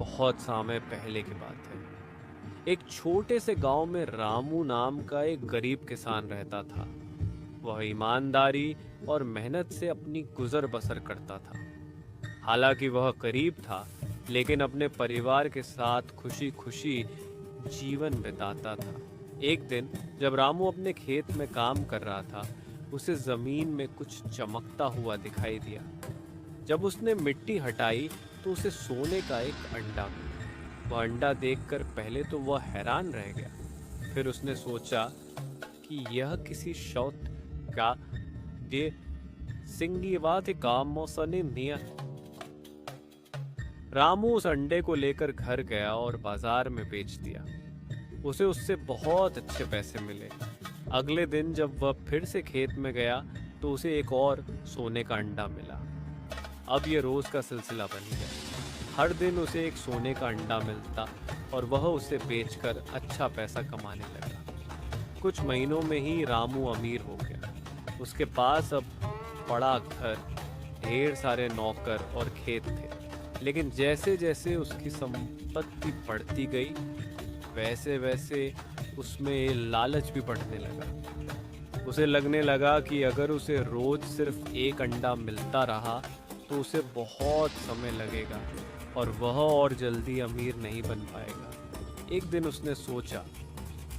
बहुत समय पहले की बात है। एक छोटे से गांव में रामू नाम का एक गरीब किसान रहता था। वह ईमानदारी और मेहनत से अपनी गुजर बसर करता था। हालांकि वह गरीब था, लेकिन अपने परिवार के साथ खुशी खुशी जीवन बिताता था। एक दिन जब रामू अपने खेत में काम कर रहा था, उसे जमीन में कुछ चमकता हुआ दिखाई दिया। जब उसने मिट्टी हटाई तो उसे सोने का एक अंडा मिला। वह अंडा देखकर पहले तो वह हैरान रह गया। फिर उसने सोचा कि यह किसी शौत का दे सिंगीवाद काम मौसने निया। रामू उस अंडे को लेकर घर गया और बाजार में बेच दिया। उसे उससे बहुत अच्छे पैसे मिले। अगले दिन जब वह फिर से खेत में गया तो उसे एक और सोने का अंडा मिला। अब ये रोज का सिलसिला बन गया। हर दिन उसे एक सोने का अंडा मिलता और वह उसे बेचकर अच्छा पैसा कमाने लगा। कुछ महीनों में ही रामू अमीर हो गया। उसके पास अब बड़ा घर, ढेर सारे नौकर और खेत थे। लेकिन जैसे जैसे उसकी संपत्ति बढ़ती गई, वैसे वैसे उसमें लालच भी बढ़ने लगा। उसे लगने लगा कि अगर उसे रोज सिर्फ एक अंडा मिलता रहा तो उसे बहुत समय लगेगा और वह और जल्दी अमीर नहीं बन पाएगा। एक दिन उसने सोचा,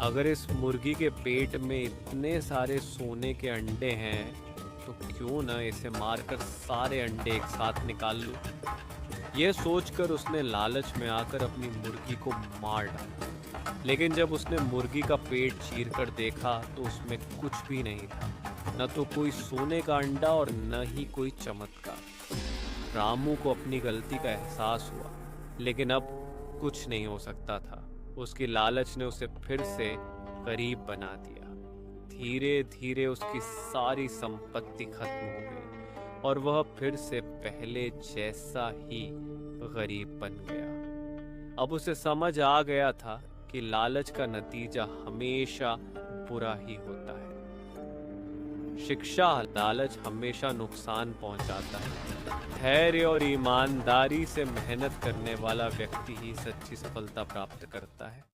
अगर इस मुर्गी के पेट में इतने सारे सोने के अंडे हैं तो क्यों न इसे मारकर सारे अंडे एक साथ निकाल लूं। यह सोचकर उसने लालच में आकर अपनी मुर्गी को मार डाला। लेकिन जब उसने मुर्गी का पेट चीरकर देखा तो उसमें कुछ भी नहीं था, न तो कोई सोने का अंडा और न ही कोई चमत्कार। रामू को अपनी गलती का एहसास हुआ, लेकिन अब कुछ नहीं हो सकता था। उसकी लालच ने उसे फिर से गरीब बना दिया। धीरे धीरे उसकी सारी संपत्ति खत्म हो गई और वह फिर से पहले जैसा ही गरीब बन गया। अब उसे समझ आ गया था कि लालच का नतीजा हमेशा बुरा ही होता है। शिक्षा, लालच हमेशा नुकसान पहुंचाता है। धैर्य और ईमानदारी से मेहनत करने वाला व्यक्ति ही सच्ची सफलता प्राप्त करता है।